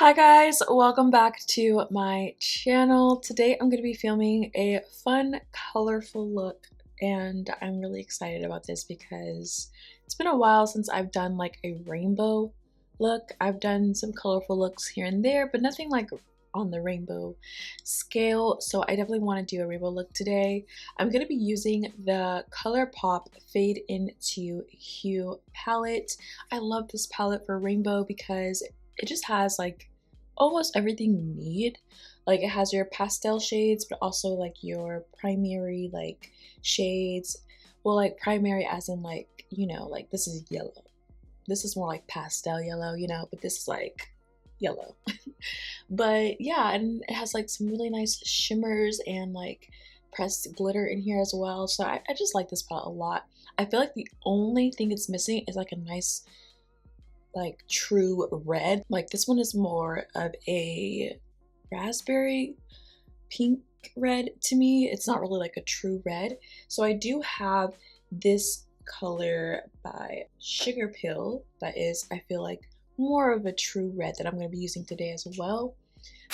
Hi guys, welcome back to my channel. Today I'm going to be filming a fun, colorful look, and I'm really excited about this because it's been a while since I've done like a rainbow look. I've done some colorful looks here and there, but nothing like on the rainbow scale, so I definitely want to do a rainbow look today. I'm going to be using the ColourPop Fade Into Hue palette. I love this palette for rainbow because it just has like almost everything you need. Like it has your pastel shades, but also like your primary like shades. Well, like primary as in like, you know, like this is yellow. This is more like pastel yellow, you know, but this is like yellow. But yeah, and it has like some really nice shimmers and like pressed glitter in here as well. So I just like this palette a lot. I feel like the only thing it's missing is like a nice like true red. Like this one is more of a raspberry pink red to me. It's not really like a true red. So I do have this color by Sugarpill that is, I feel like, more of a true red that I'm going to be using today as well.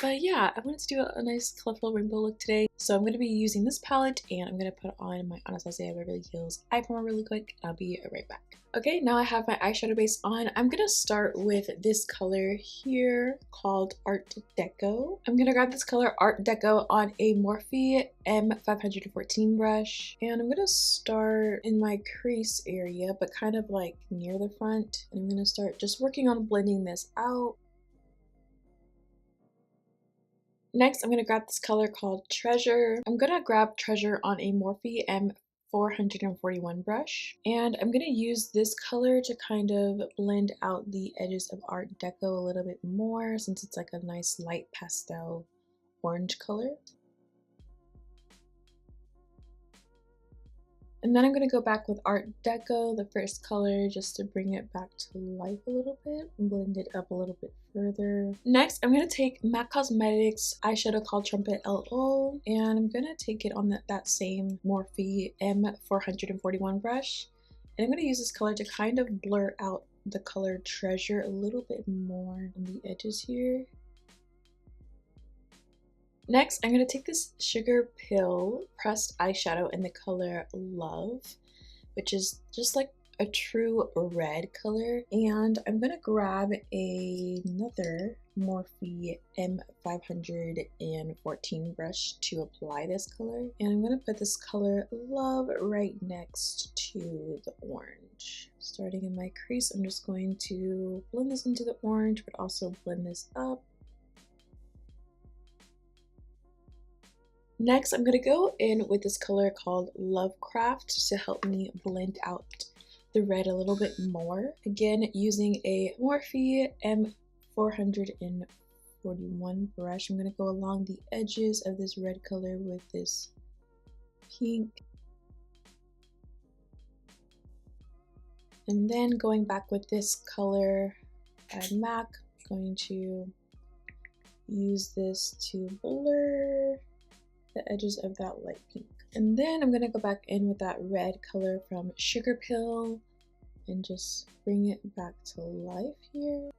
But yeah, I wanted to do a nice colorful rainbow look today. So I'm going to be using this palette and I'm going to put on my Onesize Beverly Hills eye primer really quick. I'll be right back. Okay, now I have my eyeshadow base on. I'm going to start with this color here called Art Deco. I'm going to grab this color Art Deco on a Morphe M514 brush. And I'm going to start in my crease area, but kind of like near the front. And I'm going to start just working on blending this out. Next, I'm going to grab this color called Treasure. I'm going to grab Treasure on a Morphe M441 brush. And I'm going to use this color to kind of blend out the edges of Art Deco a little bit more since it's like a nice light pastel orange color. And then I'm going to go back with Art Deco, the first color, just to bring it back to life a little bit and blend it up a little bit further. Next, I'm going to take MAC Cosmetics eyeshadow called Trumpet LO, and I'm going to take it on that same Morphe M441 brush. And I'm going to use this color to kind of blur out the color Treasure a little bit more on the edges here. Next, I'm going to take this Sugarpill pressed eyeshadow in the color Love, which is just like a true red color. And I'm going to grab another Morphe M514 brush to apply this color. And I'm going to put this color Love right next to the orange. Starting in my crease, I'm just going to blend this into the orange, but also blend this up. Next, I'm going to go in with this color called Lovecraft to help me blend out the red a little bit more. Again, using a Morphe M441 brush, I'm going to go along the edges of this red color with this pink. And then going back with this color by MAC, I'm going to use this to blur the edges of that light pink. And then I'm going to go back in with that red color from Sugarpill and just bring it back to life here.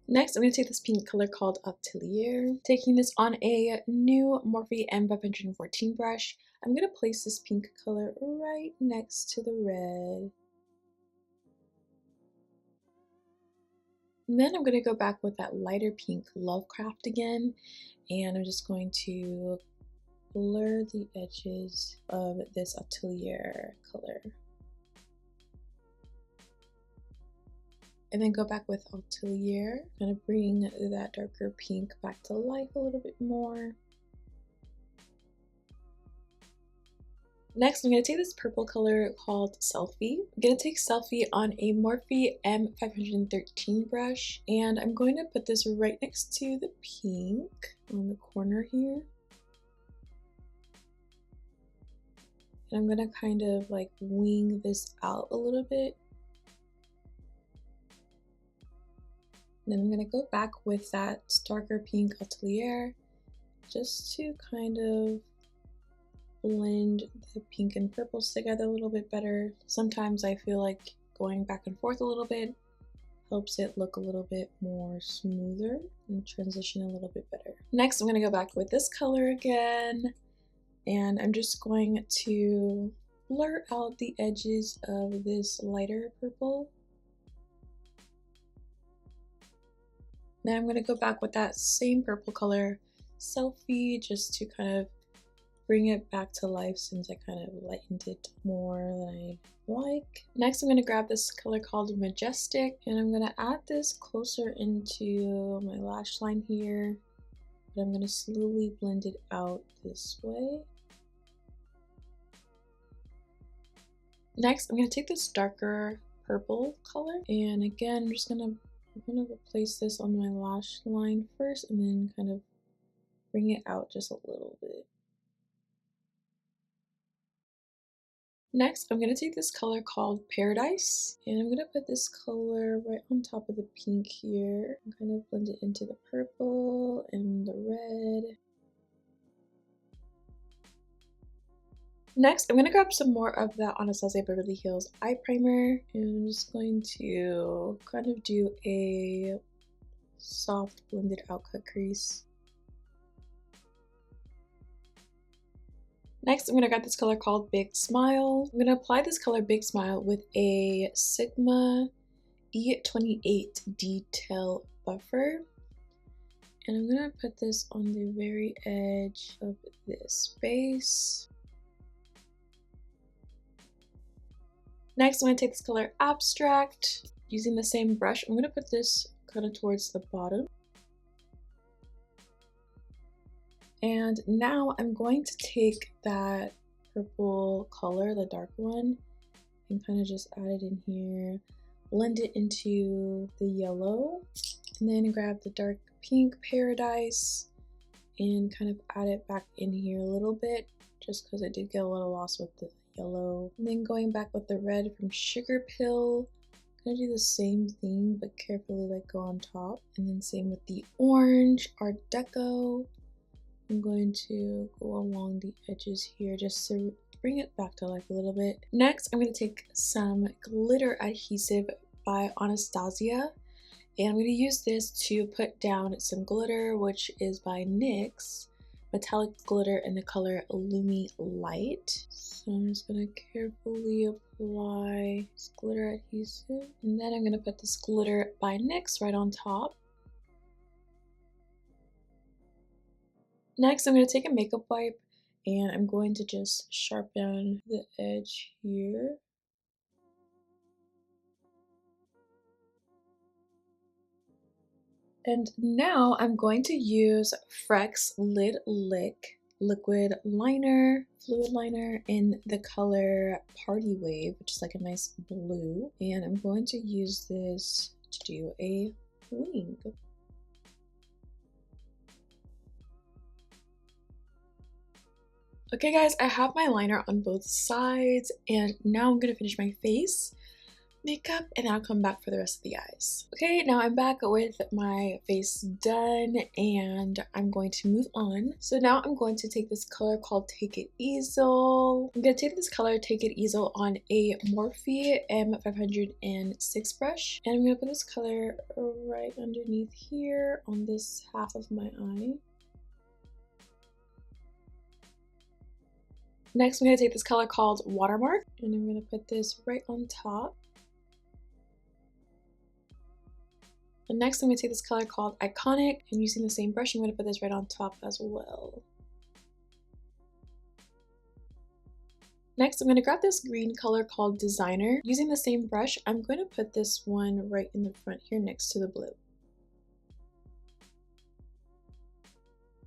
Next, I'm going to take this pink color called Atelier. Taking this on a new Morphe M514 brush, I'm going to place this pink color right next to the red. And then I'm going to go back with that lighter pink Lovecraft again, and I'm just going to blur the edges of this Atelier color. And then go back with Atelier, kind of bring that darker pink back to life a little bit more. Next, I'm going to take this purple color called Selfie. I'm going to take Selfie on a Morphe M513 brush, and I'm going to put this right next to the pink on the corner here. And I'm going to kind of like wing this out a little bit. And then I'm going to go back with that darker pink Atelier just to kind of blend the pink and purples together a little bit better. Sometimes I feel like going back and forth a little bit, helps it look a little bit more smoother and transition a little bit better. Next, I'm going to go back with this color again, and I'm just going to blur out the edges of this lighter purple. Then I'm going to go back with that same purple color, Selfie, just to kind of bring it back to life since I kind of lightened it more than I like. Next, I'm going to grab this color called Majestic, and I'm going to add this closer into my lash line here. But I'm going to slowly blend it out this way. Next, I'm going to take this darker purple color, and again, I'm going to place this on my lash line first and then kind of bring it out just a little bit. Next, I'm going to take this color called Paradise, and I'm going to put this color right on top of the pink here and kind of blend it into the purple and the red. Next, I'm going to grab some more of that Onesize Beverly Hills eye primer, and I'm just going to kind of do a soft blended out cut crease. Next, I'm going to grab this color called Big Smile. I'm going to apply this color Big Smile with a Sigma E28 detail buffer. And I'm going to put this on the very edge of this base. Next, I'm going to take this color Abstract. Using the same brush, I'm going to put this kind of towards the bottom. And now I'm going to take that purple color, the dark one, and kind of just add it in here, blend it into the yellow, and then grab the dark pink Paradise and kind of add it back in here a little bit, just because I did get a little lost with the yellow. And then going back with the red from Sugarpill, I'm gonna do the same thing, but carefully like go on top. And then same with the orange, Art Deco. I'm going to go along the edges here just to bring it back to life a little bit. Next, I'm going to take some glitter adhesive by Anastasia, and I'm going to use this to put down some glitter, which is by NYX, metallic glitter in the color Lumi-Lite. So I'm just going to carefully apply this glitter adhesive, and then I'm going to put this glitter by NYX right on top. Next, I'm going to take a makeup wipe and I'm going to just sharpen the edge here. And now I'm going to use Freck's Lid Lick liquid liner, fluid liner in the color Partwave, which is like a nice blue. And I'm going to use this to do a wing. Okay guys, I have my liner on both sides, and now I'm gonna finish my face, makeup, and then I'll come back for the rest of the eyes. Okay, now I'm back with my face done, and I'm going to move on. So now I'm going to take this color called Take It Easel. I'm gonna take this color Take It Easel on a Morphe M506 brush, and I'm gonna put this color right underneath here on this half of my eye. Next, I'm going to take this color called Watermark, and I'm going to put this right on top. And next, I'm going to take this color called Iconic, and using the same brush, I'm going to put this right on top as well. Next, I'm going to grab this green color called Designer. Using the same brush, I'm going to put this one right in the front here next to the blue.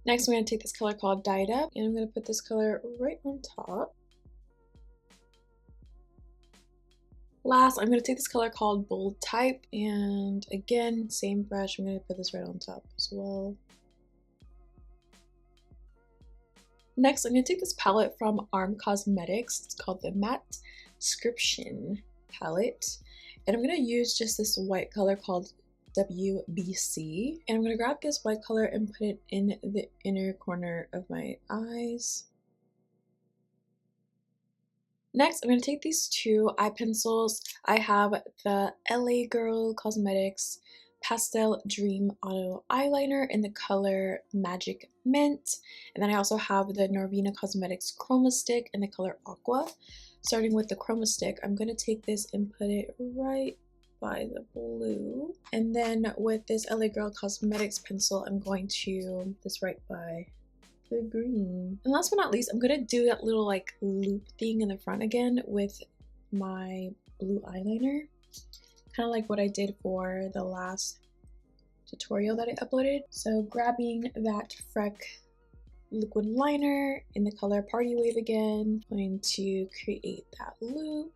Next, I'm going to take this color called Dyed Up, and I'm going to put this color right on top. Last, I'm going to take this color called Bold Type, and again, same brush, I'm going to put this right on top as well. Next, I'm going to take this palette from Arm Cosmetics. It's called the Mattescription palette, and I'm going to use just this white color called W.B.C. And I'm going to grab this white color and put it in the inner corner of my eyes. Next, I'm going to take these two eye pencils. I have the LA Girl Cosmetics Pastel Dream Auto Eyeliner in the color Magic Mint. And then I also have the Norvina Cosmetics Chroma Stick in the color Aqua. Starting with the Chroma Stick, I'm going to take this and put it right by the blue. And then with this LA Girl Cosmetics pencil, I'm going to put this right by the green. And last but not least, I'm gonna do that little like loop thing in the front again with my blue eyeliner, kind of like what I did for the last tutorial that I uploaded. So grabbing that freck liquid liner in the color Partwave again, I'm going to create that loop.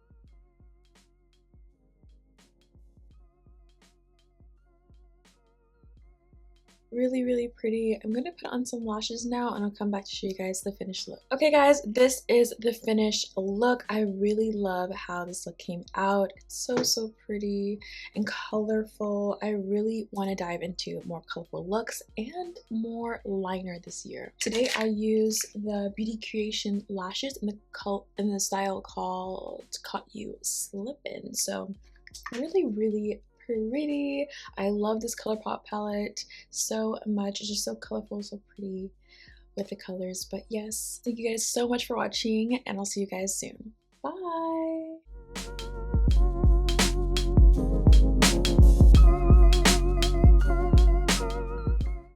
Really, really pretty. I'm gonna put on some lashes now and I'll come back to show you guys the finished look. Okay guys, this is the finished look. I really love how this look came out. It's so pretty and colorful. I really want to dive into more colorful looks and more liner this year. Today I use the Beauty Creation lashes in the style called Caught You Slippin'. So really pretty. I love this ColourPop palette so much. It's just so colorful, so pretty with the colors. But yes, thank you guys so much for watching and I'll see you guys soon. Bye!